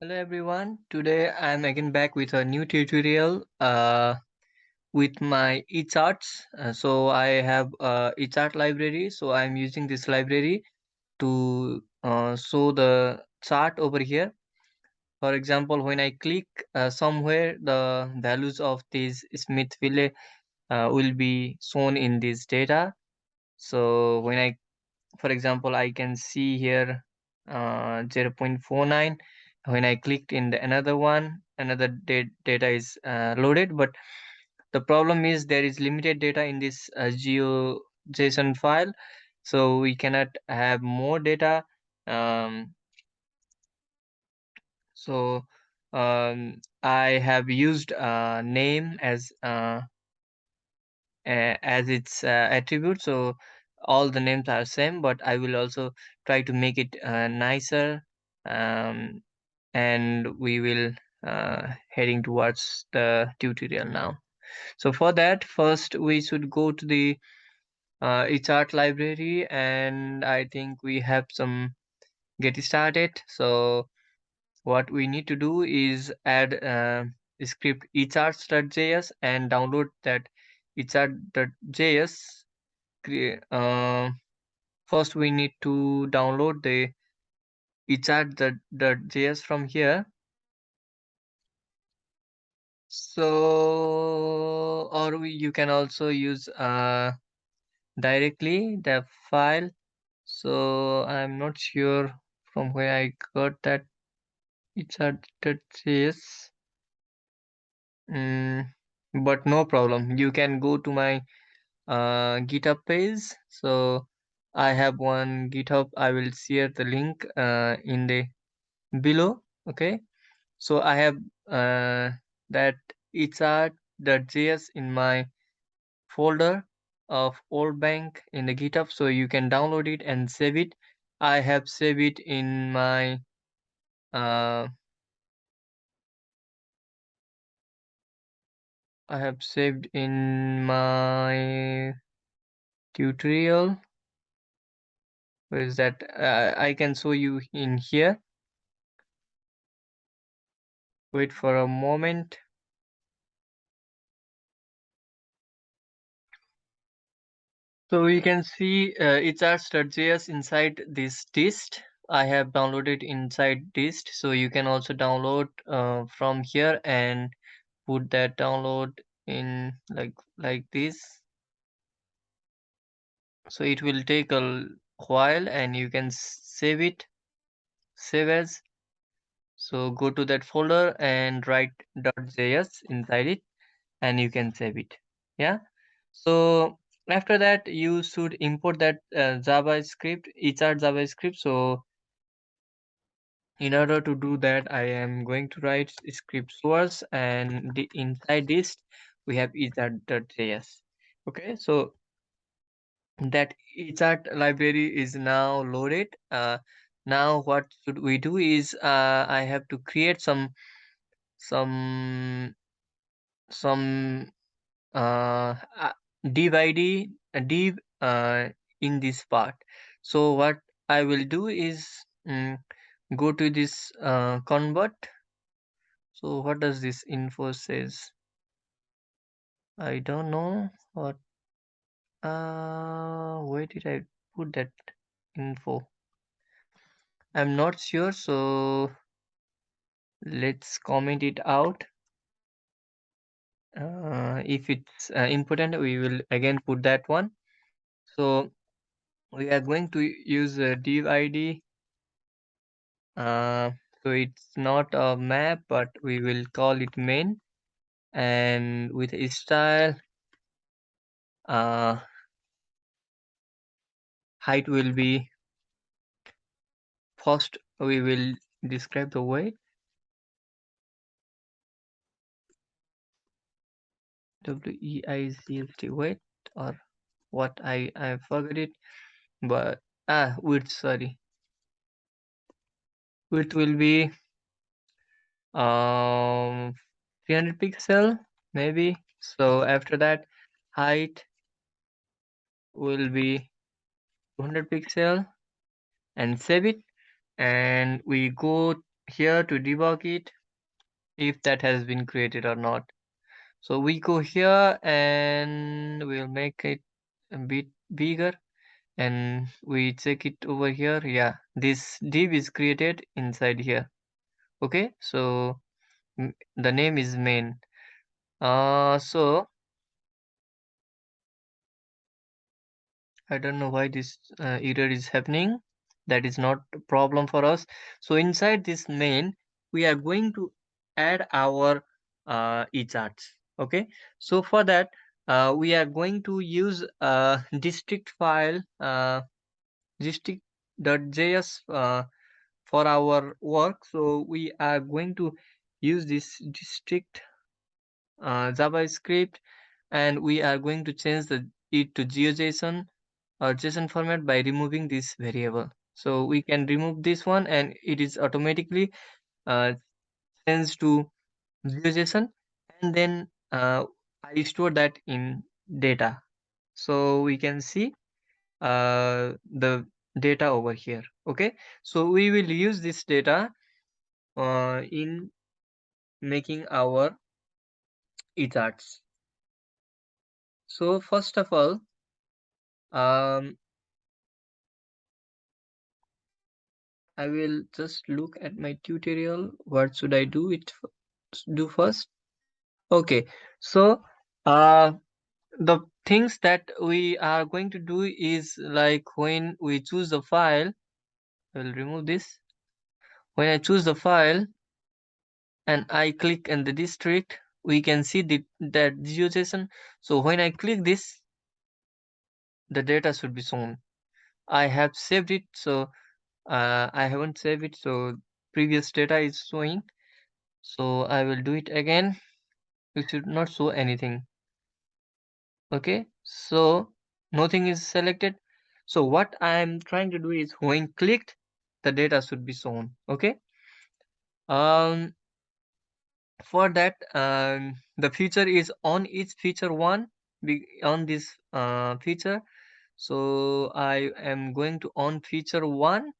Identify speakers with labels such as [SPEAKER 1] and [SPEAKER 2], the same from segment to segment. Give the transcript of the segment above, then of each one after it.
[SPEAKER 1] Hello everyone. Today I'm again back with a new tutorial with my Echarts. So I have Echart library. So I'm using this library to show the chart over here. For example, when I click somewhere, the values of this Smithville will be shown in this data. So for example, I can see here 0.49. When I clicked in the another one, another data is loaded, but the problem is there is limited data in this GeoJSON file, so we cannot have more data. um, so I have used name as its attribute, so all the names are same, but I will also try to make it nicer, um, and we will heading towards the tutorial now. So for that, first we should go to the eChart library, and I think we have some get started. So what we need to do is add script echarts.js and download that echart.js. First, we need to download the echart.js from here. So, you can also use directly the file. So, I'm not sure from where I got that echart.js. Mm, but no problem. You can go to my GitHub page. So, I have one GitHub. I will share the link in the below. Okay. So I have that echart.js in my folder of old bank in the GitHub, so you can download it and save it. I have saved it in my uh, I have saved in my tutorial. Where is that? I can show you in here. Wait for a moment. So you can see echarts.js inside this dist. I have downloaded inside dist, so you can also download from here and put that download in like this. So it will take a while, and you can save it, save as. So go to that folder and write .js inside it, and you can save it. Yeah. So after that, you should import that JavaScript, echart JavaScript. So in order to do that, I am going to write script source, and inside this we have echart.js. Okay, so that echart library is now loaded. Now what should we do is I have to create some some uh, div id div in this part. So what I will do is go to this convert. So what does this info says? I don't know what. Where did I put that info? I'm not sure. So let's comment it out. If it's important, we will again put that one. So we are going to use div id. Uh, so it's not a map, but we will call it main, and with a style. Uh, height will be first. We will describe the weight. WEIGST weight, or what, I forgot it, but width, sorry, width will be 300 pixel maybe. So after that, height will be 200 pixel, and save it. And we go here to debug it if that has been created or not. So we go here and we'll make it a bit bigger and we check it over here. Yeah, this div is created inside here. Okay, so the name is main. So I don't know why this error is happening. That is not a problem for us. So inside this main, we are going to add our echarts. Okay. So for that, we are going to use a district file, district.js for our work. So we are going to use this district JavaScript, and we are going to change it to GeoJSON or JSON format by removing this variable. So we can remove this one and it is automatically uh, changed to GeoJSON, and then I store that in data. So we can see the data over here. Okay, so we will use this data in making our echarts. So first of all, um, I will just look at my tutorial. What should I do first? Okay, so uh, the things that we are going to do is like when we choose the file, I will remove this. When I choose the file and I click in the district, we can see that GeoJSON. So when I click this, the data should be shown. I have saved it, so I haven't saved it, so previous data is showing. So I will do it again. We should not show anything. Okay, so nothing is selected. So what I am trying to do is when clicked, the data should be shown. Okay. Um, for that, the feature is on each feature one on this feature. So I am going to on feature one,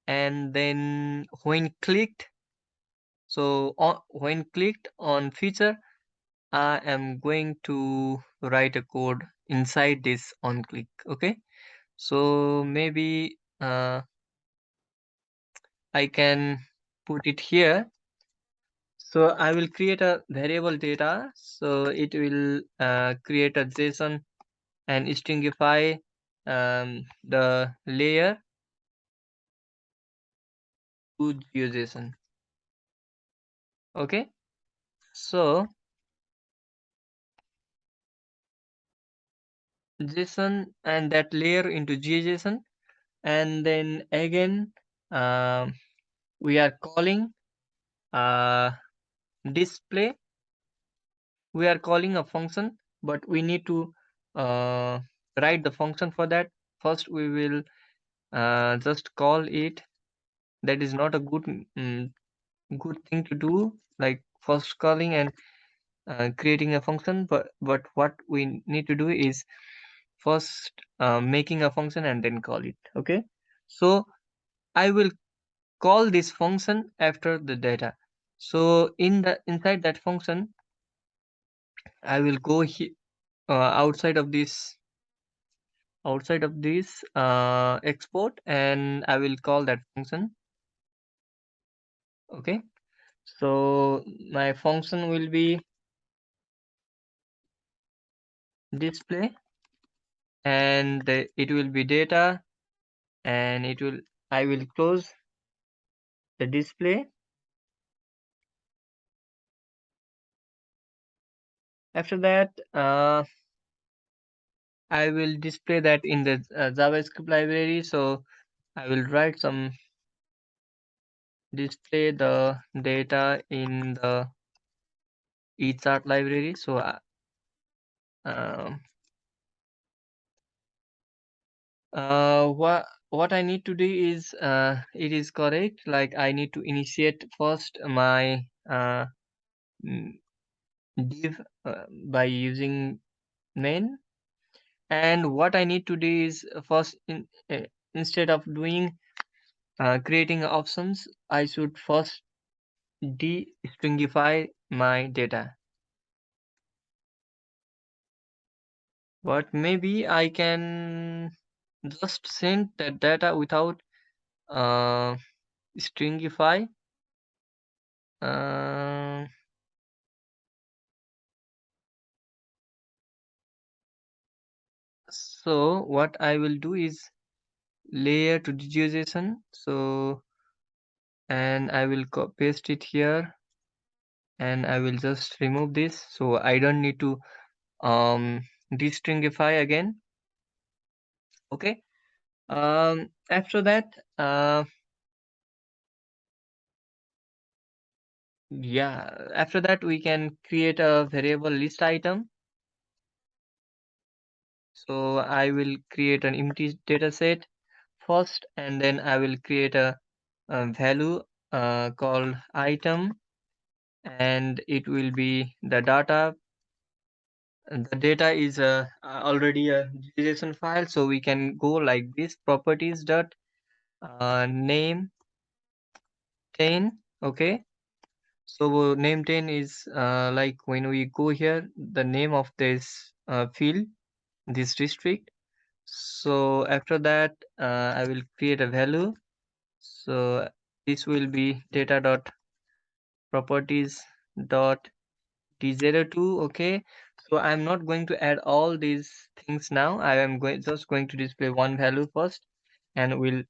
[SPEAKER 1] and then when clicked, so when clicked on feature, I am going to write a code inside this on click. Okay. So maybe I can put it here. So I will create a variable data. So it will create a JSON and stringify the layer to GeoJSON. Okay. So JSON and that layer into GeoJSON, and then again um, we are calling uh, display. We are calling a function, but we need to uh, write the function for that. First we will just call it. That is not a good thing to do, like first calling and creating a function, but what we need to do is first making a function and then call it. Okay, so I will call this function after the data. So inside that function, I will go outside of this export, and I will call that function. Okay, so my function will be display, and it will be data, and I will close the display. After that, I will display that in the JavaScript library. So I will write some display the data in the echart library. So um, what I need to do is it is correct. Like I need to initiate first my mm, div by using main, and what I need to do is first instead of doing creating options, I should first de-stringify my data. But maybe I can just send that data without uh, stringify. Uh, so what I will do is layer to digitization. So and I will paste it here, and I will just remove this. So I don't need to destringify again. Okay. After that, yeah, after that we can create a variable list item. So I will create an empty data set first, and then I will create a value called item, and it will be the data. And the data is already a JSON file, so we can go like this: properties dot name 10. Okay, so name 10 is like when we go here, the name of this field, this district. So after that, I will create a value. So this will be data dot properties dot t02. Okay, so I'm not going to add all these things now. I am just going to display one value first, and we'll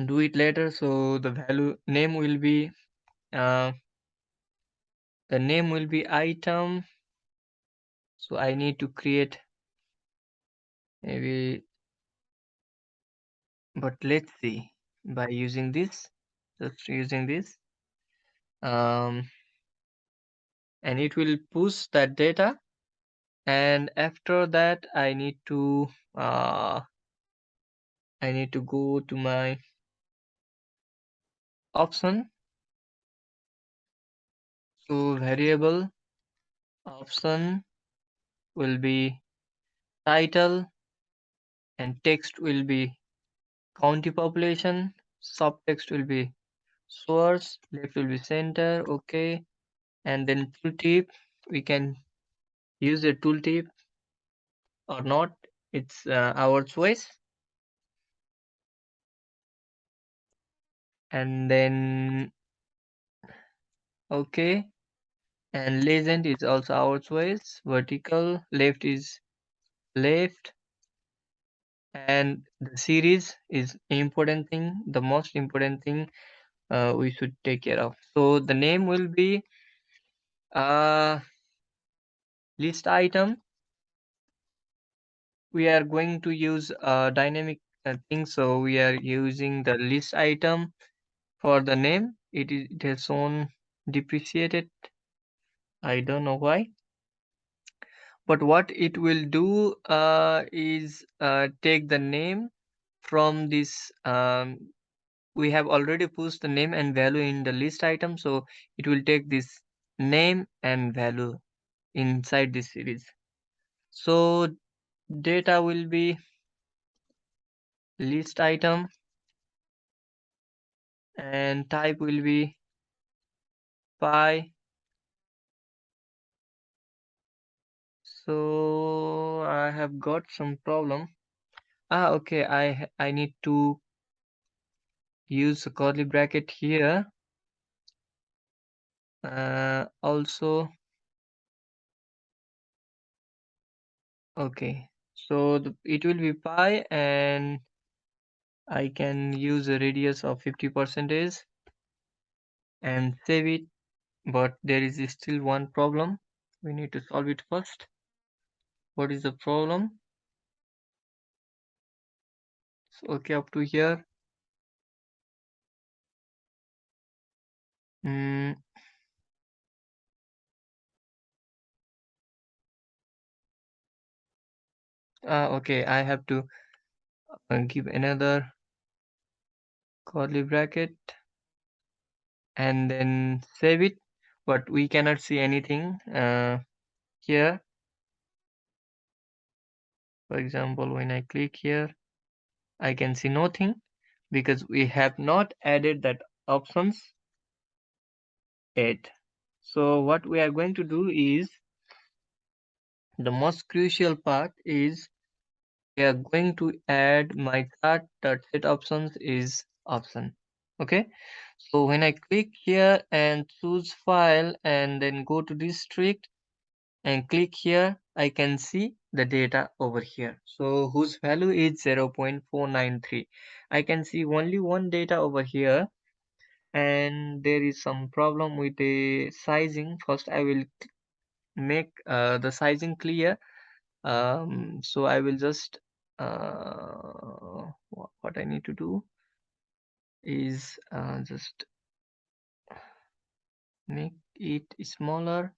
[SPEAKER 1] do it later. So the value name will be uh, item. So I need to create maybe, but let's see, by using this, just using this, um and it will push that data. And after that uh I need to go to my option. So variable option will be title, and text will be county population, subtext will be source, left will be center. Okay, and then tooltip, we can use a tooltip or not, it's our choice. And then okay, and legend is also our choice. Vertical left is left, and the series is important thing, the most important thing we should take care of. So the name will be uh, list item. We are going to use a dynamic thing, so we are using the list item for the name. It has shown depreciated. I don't know why, but what it will do is take the name from this. We have already pushed the name and value in the list item, so it will take this name and value inside this series. So data will be list item, and type will be pie. So I have got some problem. Okay, I need to use a curly bracket here. Also, okay, so it will be pi, and I can use a radius of 50% and save it. But there is still one problem. We need to solve it first. What is the problem? So, okay, up to here. Mm, okay, I have to give another curly bracket and then save it, but we cannot see anything here. For example, when I click here, I can see nothing because we have not added that options. add. So what we are going to do is, the most crucial part is, we are going to add my chart set options is option. Okay, so when I click here and choose file and then go to district and click here, I can see the data over here, so whose value is 0.493. I can see only one data over here, and there is some problem with the sizing. First I will make the sizing clear. So I will just what I need to do is just make it smaller,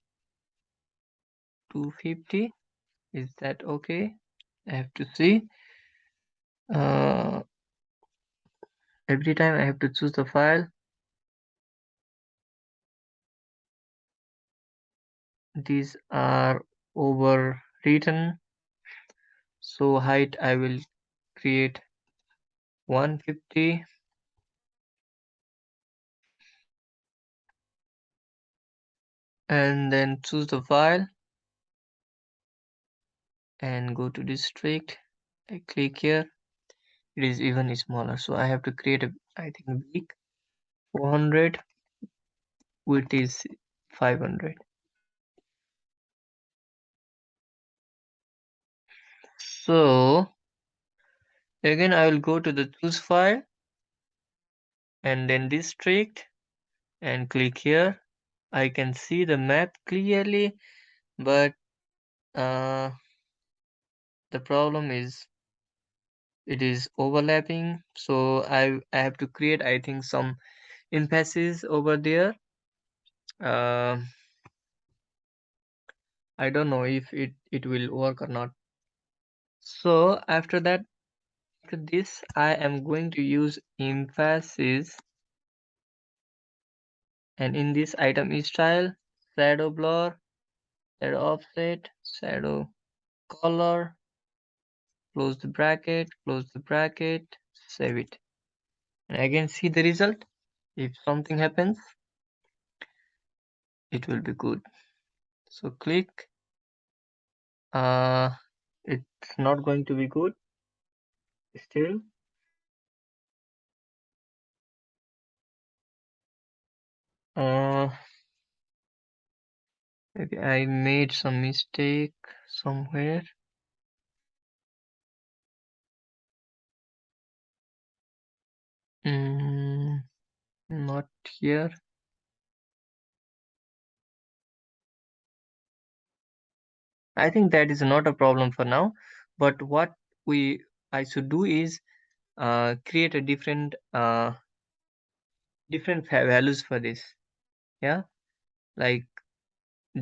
[SPEAKER 1] 250. Is that okay? I have to see. uh, every time I have to choose the file. These are overwritten, so height I will create 150, and then choose the file and go to district. I click here, it is even smaller, so I have to create a, I think, big 400, width is 500. So again I will go to the choose file and then district and click here. I can see the map clearly, but uh, the problem is it is overlapping, so I have to create, I think, some emphasis over there. uh, I don't know if it will work or not. So after that, after this, I am going to use emphasis, and in this item is style, shadow blur, shadow offset, shadow color, close the bracket, save it, and again see the result. If something happens, it will be good. So click. uh it's not going to be good still. uh Maybe I made some mistake somewhere. mm, Not here. I think that is not a problem for now, but what we I should do is create a different values for this. Yeah, like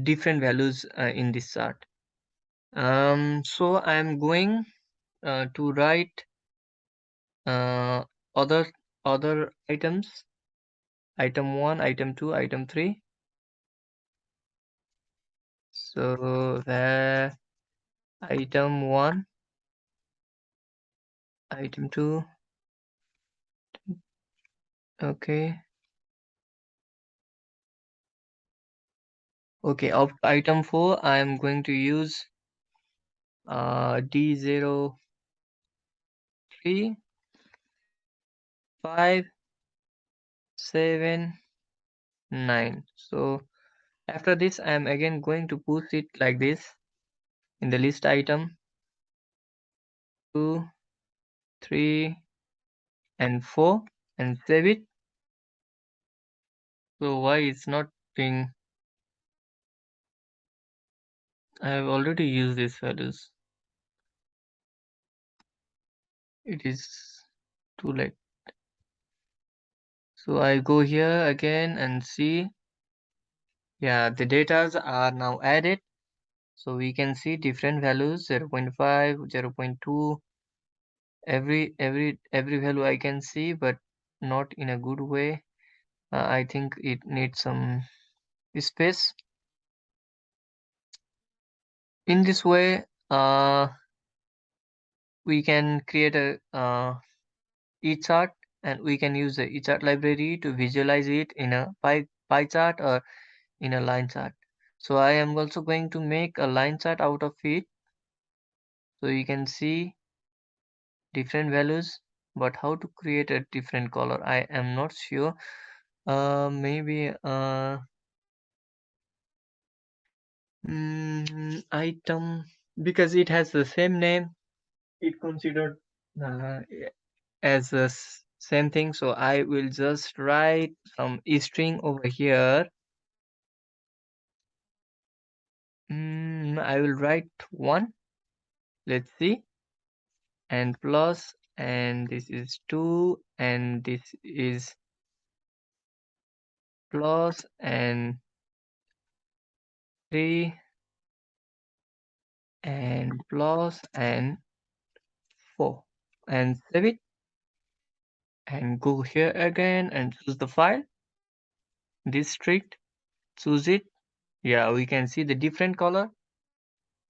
[SPEAKER 1] different values in this chart. So I'm going to write uh, other other items, item 1, item 2, item 3. So the item 1, item 2, okay. Okay, of item 4, I am going to use D03, 5, 7, 9. So after this, I am again going to push it like this in the list item 2, 3, and 4, and save it. So why it's not being? I have already used these values. It is too late. So I go here again and see. Yeah, the datas are now added. So we can see different values, 0.5, 0.2, every value I can see, but not in a good way. I think it needs some space. In this way, we can create a Echart, and we can use the Echart library to visualize it in a pie pie chart or in a line chart. So I am also going to make a line chart out of it, so you can see different values. But how to create a different color, I am not sure. Maybe item, because it has the same name, it considered uh, as the same thing. So I will just write some string over here. I will write 1, let's see, and plus, and this is 2, and this is plus, and 3, and plus, and 4, and save it, and go here again and choose the file, district, choose it. Yeah, we can see the different color,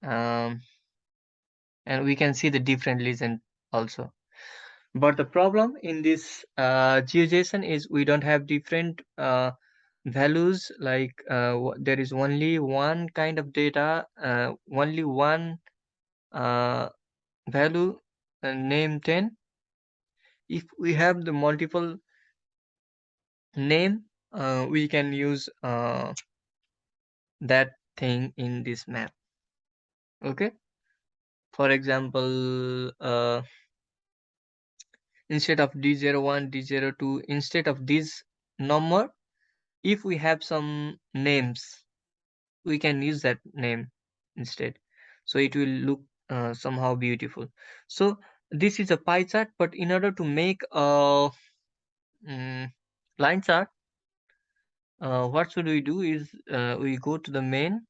[SPEAKER 1] um, and we can see the different legend also. But the problem in this GeoJSON is we don't have different values, like there is only one kind of data, only one uh, value, name 10. If we have the multiple name, we can use that thing in this map. Okay, for example, instead of D01, D02, instead of this number, if we have some names, we can use that name instead, so it will look somehow beautiful. So this is a pie chart, but in order to make a line chart, what should we do is we go to the main,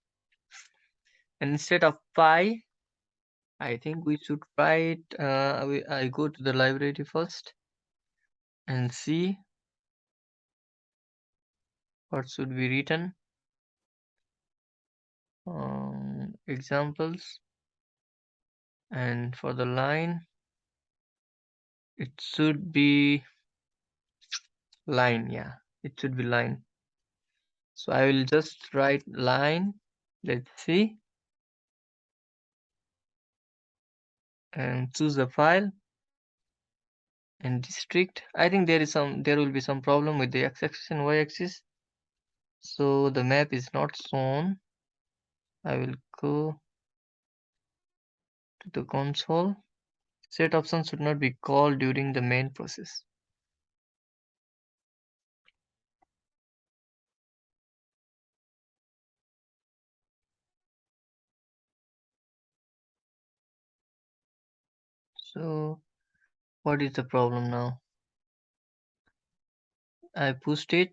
[SPEAKER 1] and instead of pie, I think we should write I go to the library first and see what should be written. Examples, and for the line it should be line. Yeah, it should be line. So I will just write line, let's see, and choose the file and district. I think there will be some problem with the x-axis and y-axis, so the map is not shown. I will go to the console. Set option should not be called during the main process. So what is the problem now? I pushed it.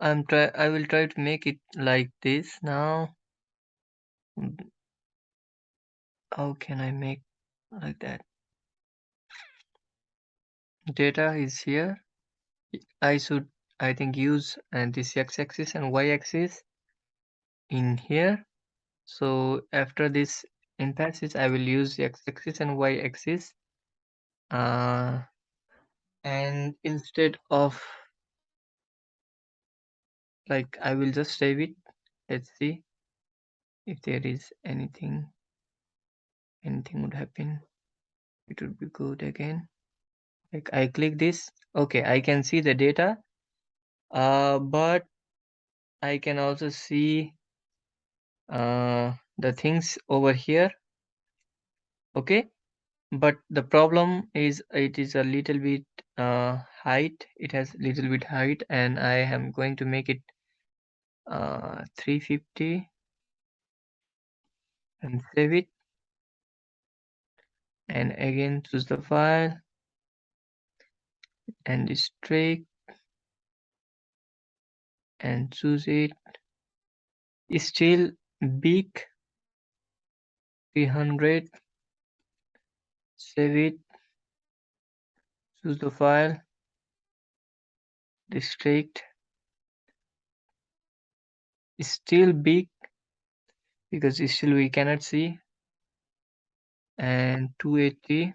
[SPEAKER 1] I will try to make it like this now. How can I make like that? Data is here. I should, I think, use this x-axis and y-axis in here. So after this in passage, I will use the x-axis and y-axis. And instead of, like, I will just save it. Let's see if there is anything would happen. It would be good again. Like, I click this. Okay, I can see the data. But I can also see the things over here. Okay, but the problem is it is a little bit height. It has little bit height, and I am going to make it 350 and save it, and again choose the file and district and choose it. It's still big, 300, save it, choose the file, district is still big because still we cannot see, and 280,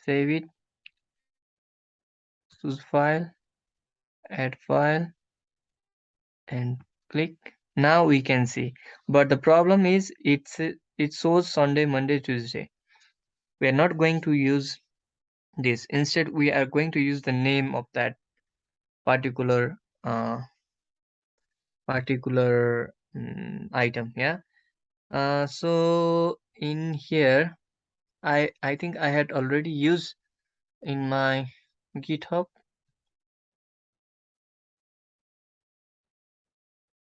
[SPEAKER 1] save it, choose file, add file, and click. Now we can see, but the problem is it shows Sunday, Monday, Tuesday. We are not going to use this. Instead we are going to use the name of that particular uh, item. Yeah. So in here I think I had already used in my GitHub.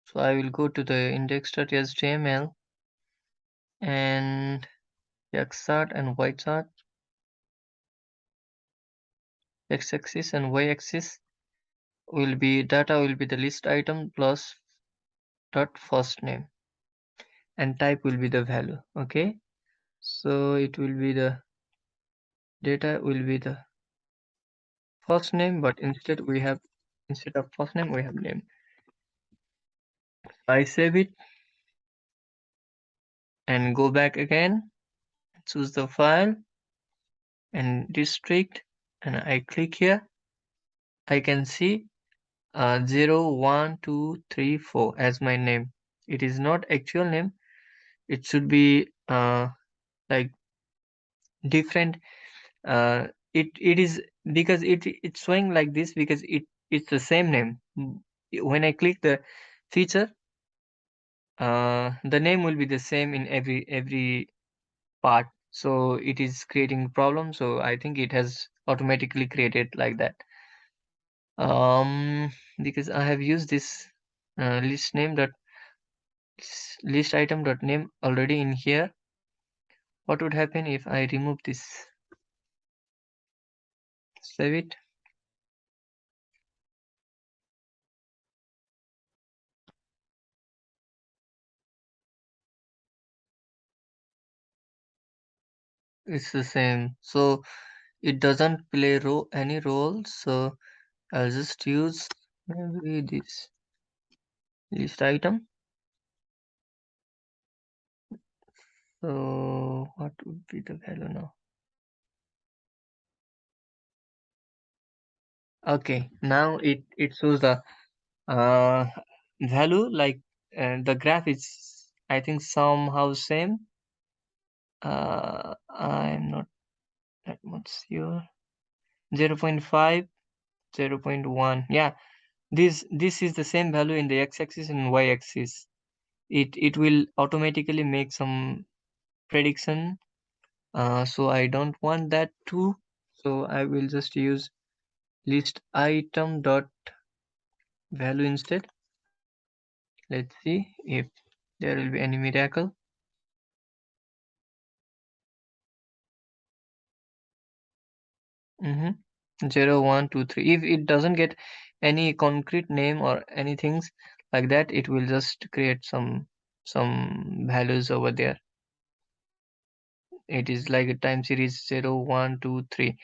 [SPEAKER 1] So I will go to the index.html and Echart and Ychart, x-axis and y-axis will be data will be the list item plus dot first name, and type will be the value. Okay, so it will be the data will be the first name, but instead of first name we have name. I save it and go back again, choose the file and district, and I click here. I can see 0 1 2 3 4 as my name. It is not actual name. It should be like different. It is because it's showing like this because it's the same name. When I click the feature, the name will be the same in every part, so it is creating problem. So I think it has automatically created like that. Because I have used this list name dot list item dot name already in here. What would happen if I remove this? Save it. It's the same, so it doesn't play any role. So I'll just use maybe this list item. So what would be the value now? Okay, now it shows the uh value, like the graph is I think somehow same. I'm not that much sure. 0.5, 0.1. Yeah, this is the same value in the x-axis and y-axis. It will automatically make some prediction. So I don't want that too. So I will just use list item dot value instead. Let's see if there will be any miracle. Mm-hmm. 0 1 2 3. If it doesn't get any concrete name or anything like that, it will just create some values over there. It is like a time series 0 1 2 3.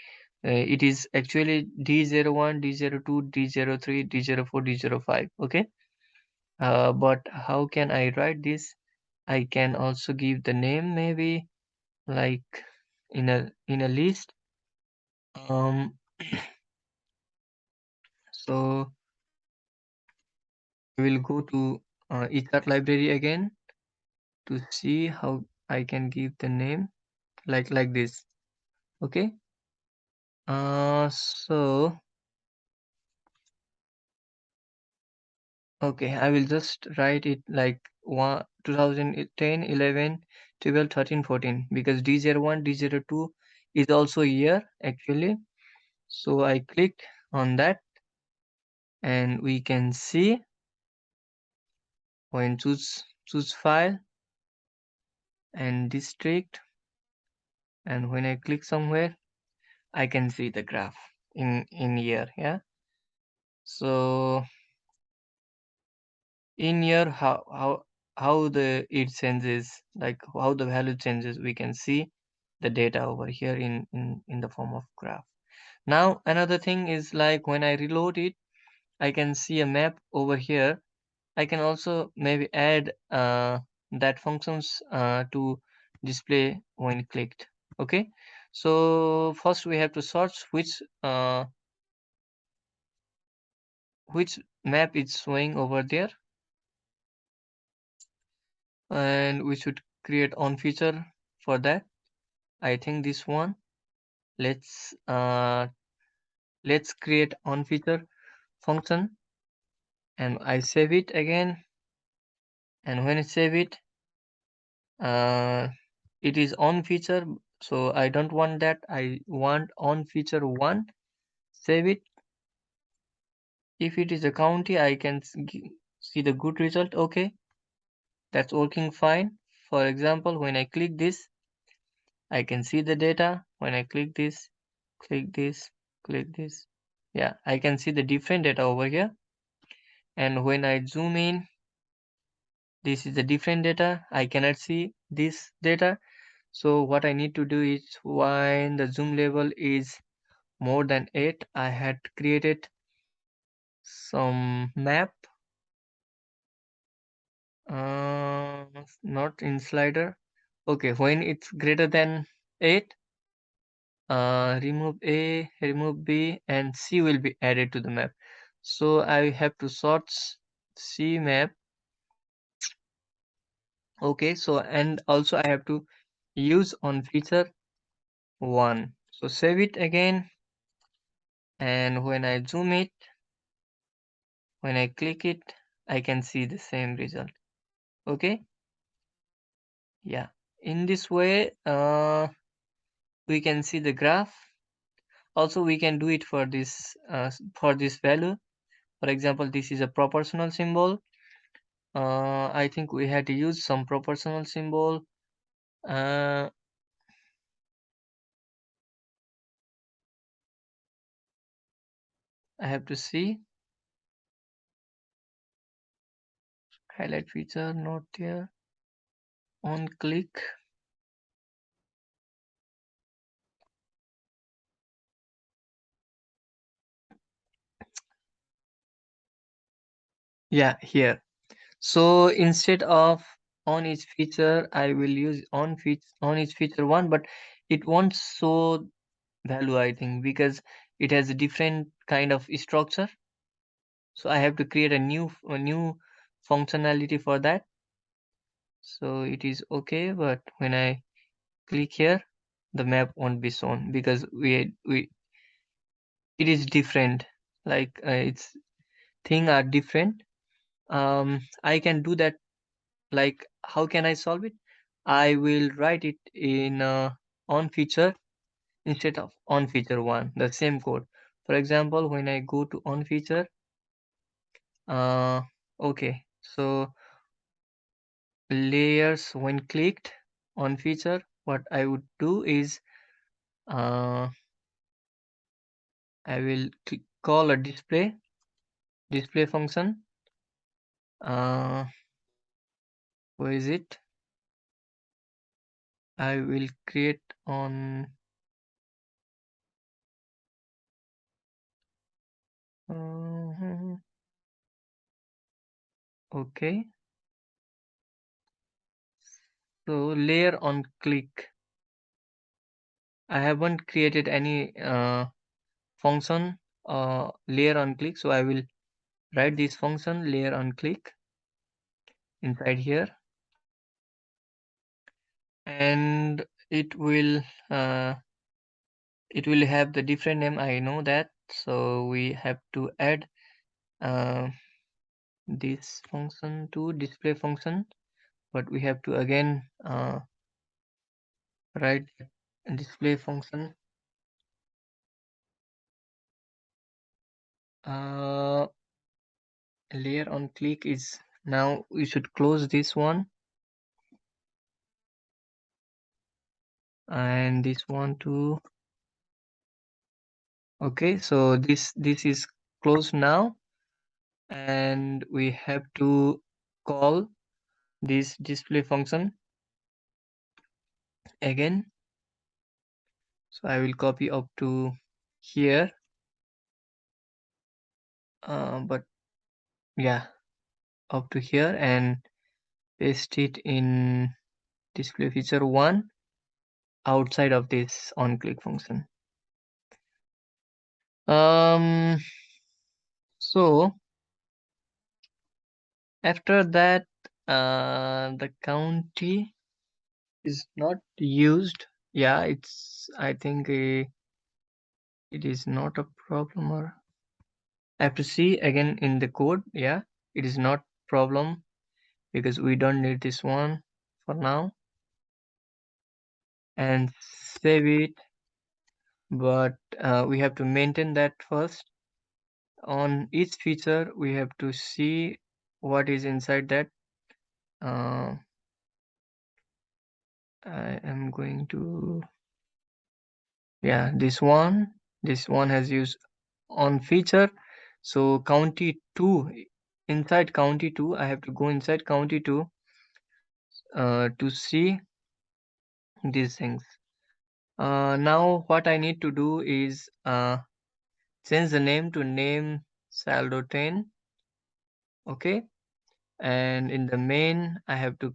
[SPEAKER 1] It is actually D01, D02, D03, D04, D05. Okay. But how can I write this? I can also give the name, maybe like in a list. Um, so we will go to Echart library again to see how I can give the name like this. Okay. So okay, I will just write it like 2010, 11, 12, 13, 14, because D01, D02 is also year actually. So I clicked on that and we can see when choose file and district, and when I click somewhere I can see the graph in year. Yeah. So in year, how the it changes, like how the value changes, we can see the data over here in the form of graph. Now another thing is like when I reload it, I can see a map over here. I can also maybe add that functions to display when clicked. Okay, so first we have to search which map is showing over there, and we should create on feature for that. I think this one. Let's uh, let's create on feature function, and I save it again. And when I save it, uh, it is on feature, so I don't want that. I want on feature one. Save it. If it is a county, I can see the good result. Okay, that's working fine. For example, when I click this, I can see the data. When I click this, click this, click this, yeah, I can see the different data over here. And when I zoom in, this is the different data. I cannot see this data. So what I need to do is, when the zoom level is more than 8, I had created some map, not in slider. Okay, when it's greater than 8, remove A, remove B, and C will be added to the map. So I have to sort C map. Okay, so and also I have to use on feature 1. So save it again, and when I zoom it, when I click it, I can see the same result. Okay, yeah. In this way, we can see the graph. Also, we can do it for this value. For example, this is a proportional symbol. I think we had to use some proportional symbol. Uh, I have to see highlight feature, not there. On click. Yeah, here. So instead of on each feature, I will use on each feature one, but it won't show value, I think, because it has a different kind of structure. So I have to create a new functionality for that. So it is okay, but when I click here, the map won't be shown because we it is different. Like its thing are different. I can do that. Like, how can I solve it? I will write it in on feature instead of on feature one, the same code. For example, when I go to on feature, uh, okay, so layers when clicked on feature, what I would do is uh, I will call a display function. Uh, where is it? I will create on uh, okay. So layer on click. I haven't created any function layer on click, so I will write this function layer on click inside here, and uh, it will have the different name. I know that, so we have to add uh, this function to display function, but we have to again write display function. Uh, layer on click is now we should close this one and this one too. Okay, so this is closed now, and we have to call this display function again. So I will copy up to here, but yeah, up to here, and paste it in display feature 1 outside of this on click function. So after that, the county is not used. Yeah, I think it is not a problem, or I have to see again in the code. Yeah, it is not problem because we don't need this one for now, and save it. But we have to maintain that first. On each feature, we have to see what is inside that. Uh, I am going to, yeah, this one has used on feature. So county 2, inside county 2, I have to go inside county 2 to see these things. Now what I need to do is change the name to name saldo 10. Okay, and in the main I have to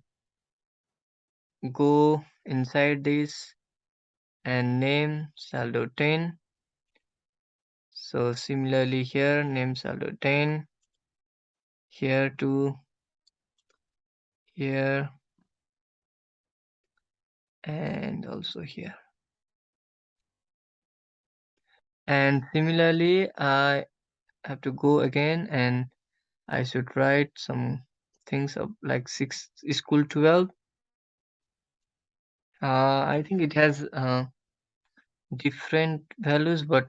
[SPEAKER 1] go inside this and name saldo 10. So similarly here, name saldo 10, here to here, and also here. And similarly, I have to go again, and I should write some things up like 6 is equal 12. I think it has different values, but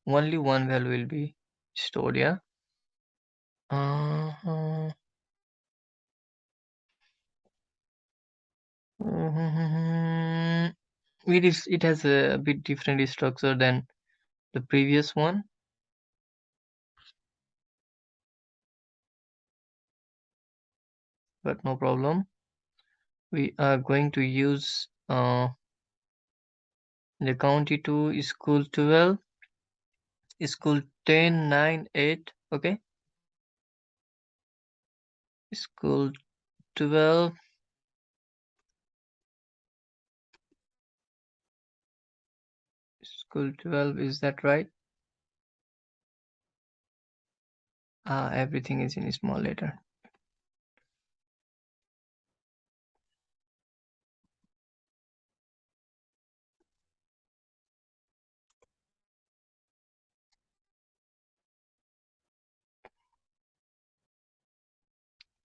[SPEAKER 1] only one value will be stored. Yeah. Uh, it has a bit different structure than the previous one, but no problem. We are going to use the county 2 is equal 12 is equal 10 9 8. Okay, is equal 12 is equal 12. Is that right? Everything is in small letter.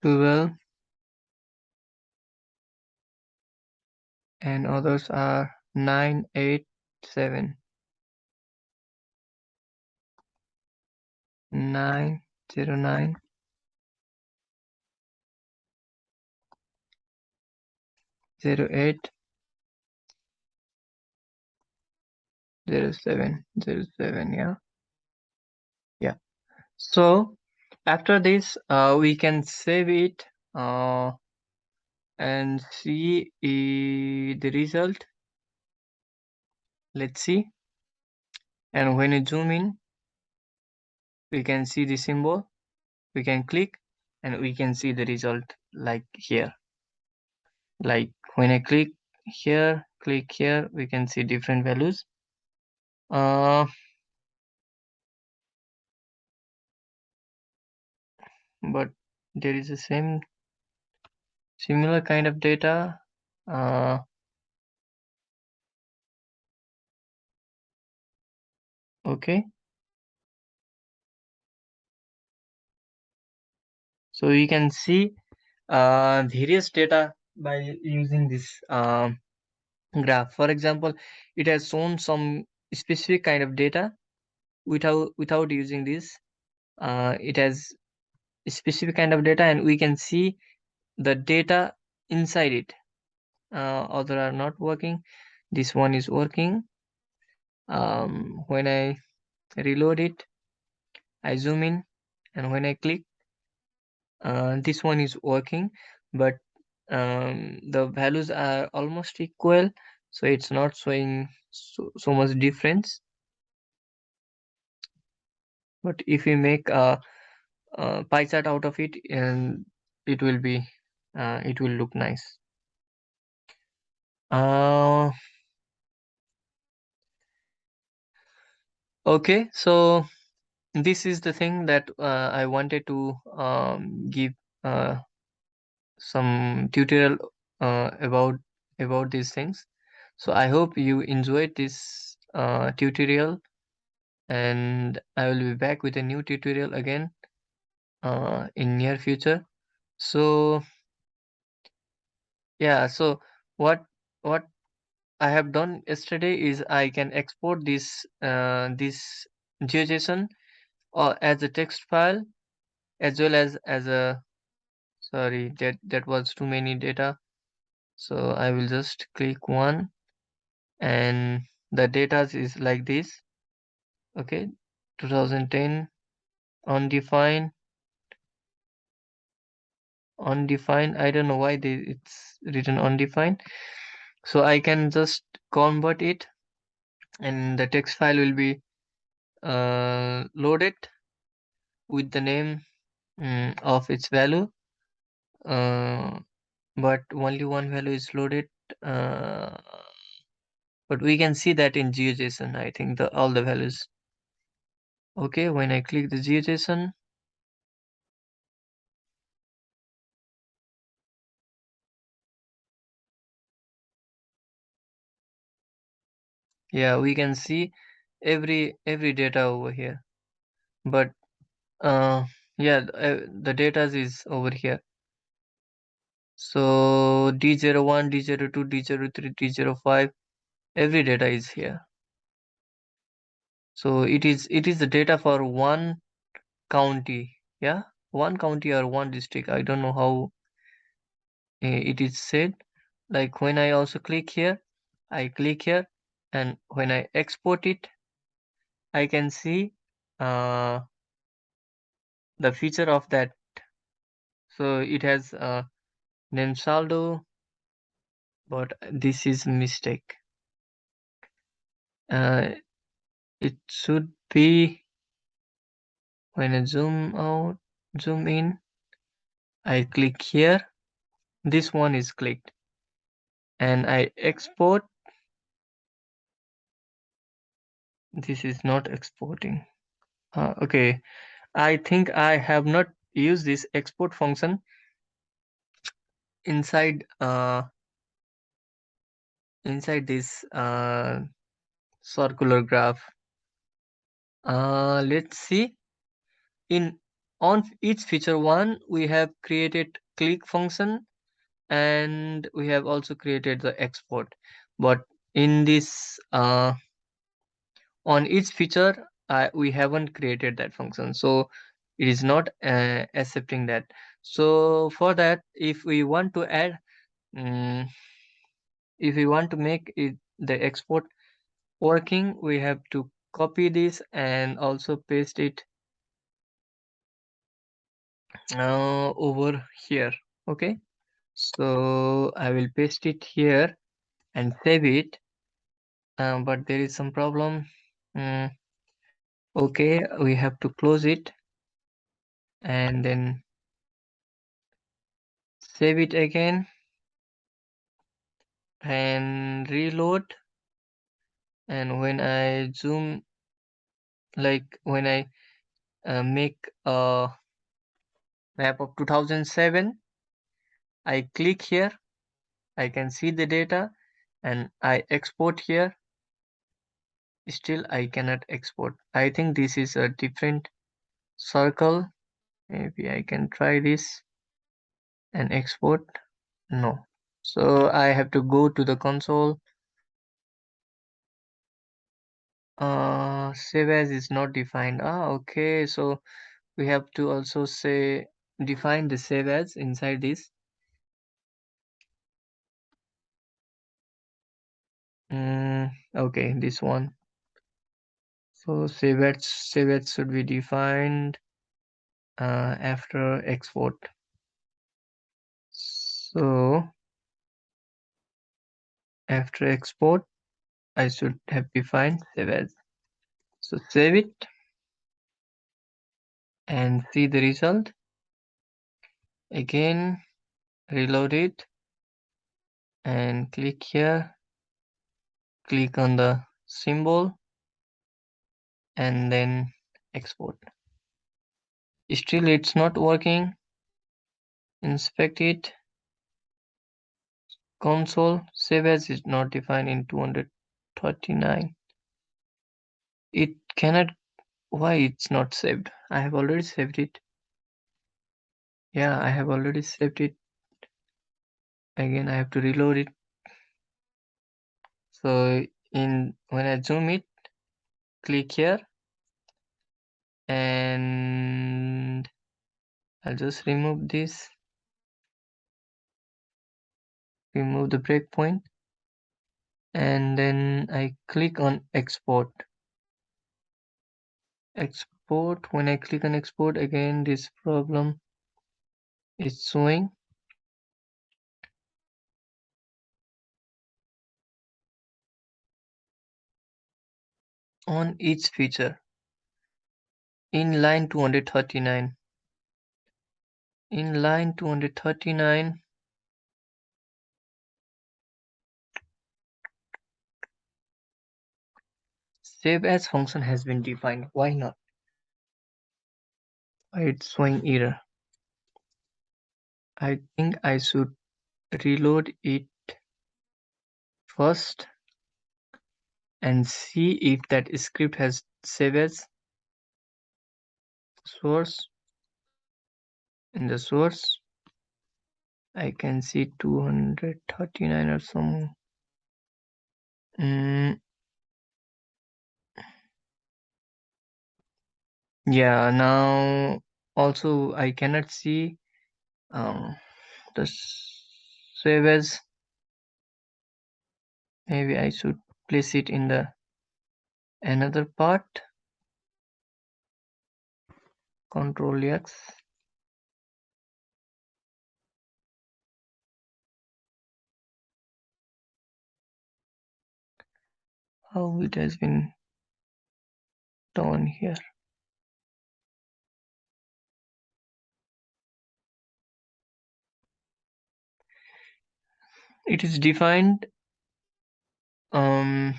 [SPEAKER 1] Twelve, and others are 9 8 7. 9 0 9 0 8 0 7 0 7. Yeah, yeah. So after this, we can save it and see the result. Let's see. And when you zoom in, we can see the symbol. We can click and we can see the result like here. Like when I click here, we can see different values. But there is a similar kind of data. Okay, so you can see various data by using this graph. For example, it has shown some specific kind of data without using this. It has a specific kind of data, and we can see the data inside it. Other are not working. This one is working. When I reload it, I zoom in, and when I click, this one is working, but the values are almost equal, so it's not showing so much difference. But if we make a pie chart out of it, and it will be it will look nice. uh, okay, so this is the thing that I wanted to give uh, some tutorial about these things. So I hope you enjoyed this tutorial, and I will be back with a new tutorial again in near future. So yeah, so what I have done yesterday is I can export this GeoJSON or as a text file, as well as a, sorry, that was too many data. So I will just click one, and the data is like this. Okay, 2010 undefined, undefined. I don't know why it's written undefined. So I can just convert it, and the text file will be loaded with the name of its value. Uh, but only one value is loaded. Uh, but we can see that in GeoJSON. I think the all the values. Okay, when I click the GeoJSON, yeah, we can see every data over here. But yeah, the data is over here. So D01, D02, D03, D05, every data is here. So it is the data for one county. Yeah, one county or one district. I don't know how it is said. Like when I also click here, I click here, and when I export it, I can see uh, the feature of that. So it has name saldo, but this is mistake. Uh, it should be when I zoom out, zoom in, I click here. This one is clicked, and I export. This is not exporting. Okay, I think I have not used this export function inside inside this circular graph. Let's see. In on each feature one, we have created click function, and we have also created the export. But in this on each feature, we haven't created that function, so it is not accepting that. So for that, if we want to add, mm, if we want to make it the export working, we have to copy this and also paste it over here. Okay, so I will paste it here and save it. But there is some problem. Mm, okay, we have to close it and then save it again and reload. And when I zoom, like when I make a map of 2007, I click here, I can see the data, and I export here. Still I cannot export. I think this is a different circle. Maybe I can try this and export. No. So I have to go to the console. Save as is not defined. Okay, so we have to also say define the save as inside this. Okay, this one. So save as should be defined after export. So after export, I should have defined save as. So save it. and see the result. Again, reload it and click here, click on the symbol and then export. Still it's not working. Inspect it. Console save as is not defined in 239. It cannot. Why it's not saved? I have already saved it. Yeah, I have already saved it. Again, I have to reload it. So when I zoom it, click here and I'll just remove this, remove the breakpoint, and then I click on export. Export. When I click on export, again this problem is showing. On each feature in line 239. In line 239, save as function has been defined. Why not? Why it's showing error? I think I should reload it first and see if that script has save as source. In the source, I can see 239 or some. Yeah, now also I cannot see the save as. Maybe I should place it in the another part. Control X. How it has been done here. It is defined um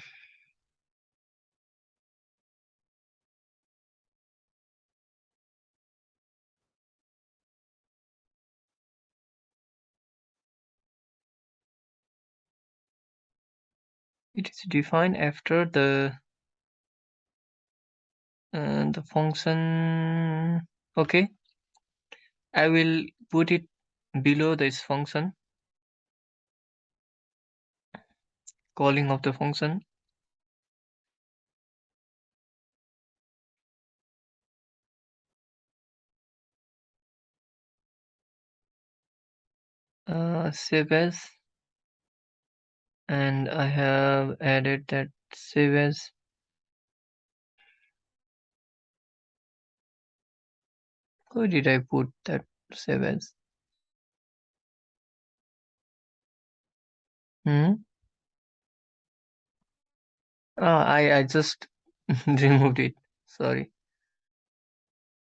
[SPEAKER 1] it is defined after the function. Okay, I will put it below this function, calling of the function. Save as, and I have added that save as. Where did I put that save as? Hmm? I just removed it. Sorry.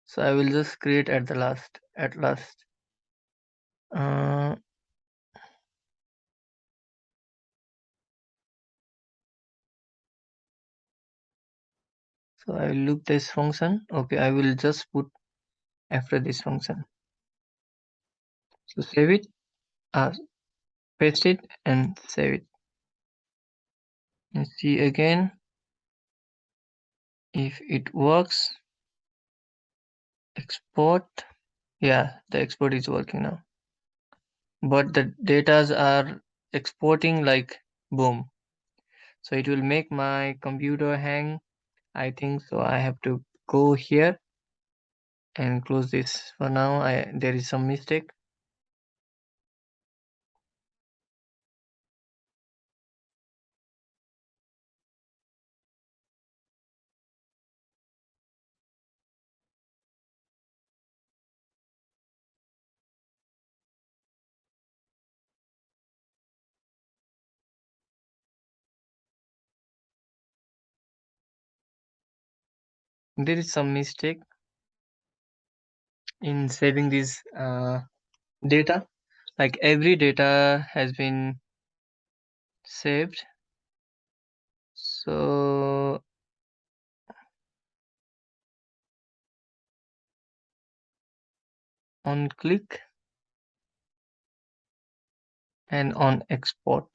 [SPEAKER 1] So I will just create at the last. At last. Uh, so I will loop this function. Okay, I will just put after this function. So save it, paste it, and save it. And see again if it works. Export. Yeah, the export is working now. But the datas are exporting like boom. So it will make my computer hang. I think so. I have to go here and close this for now. There is some mistake. There is some mistake. in saving this data. Like every data has been saved. So on click and on export.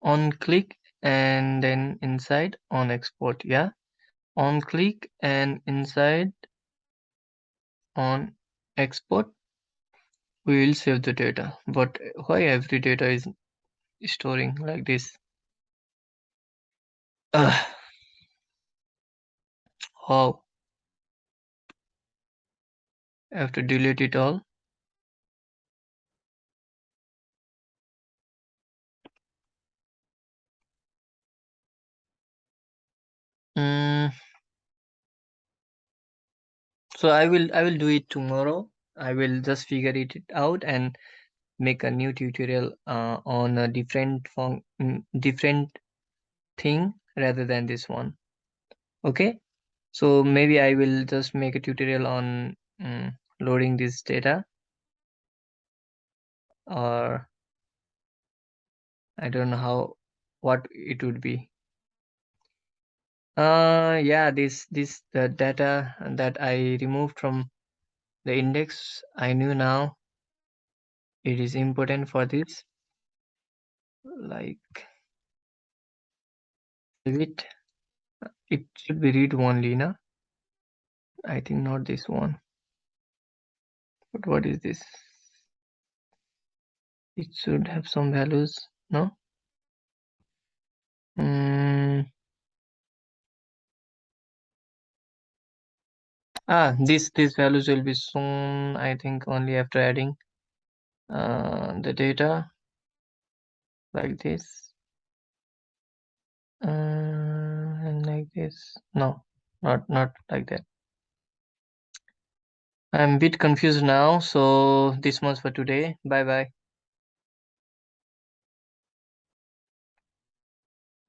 [SPEAKER 1] On click and then inside on export. Yeah. On click and inside on export, we will save the data. But why every data is storing like this? Ugh, how? I have to delete it all. Mm, so I will do it tomorrow. I will just figure it out and make a new tutorial on a different thing rather than this one. Okay. So maybe I will just make a tutorial on loading this data, or I don't know what it would be. Yeah, this the data that I removed from the index. I knew now it is important for this. Like it, it should be read only, na? I think not this one. But what is this? It should have some values, no? Mm, these values will be shown, I think, only after adding the data like this and like this. No, not like that. I'm a bit confused now, so this much for today. Bye bye.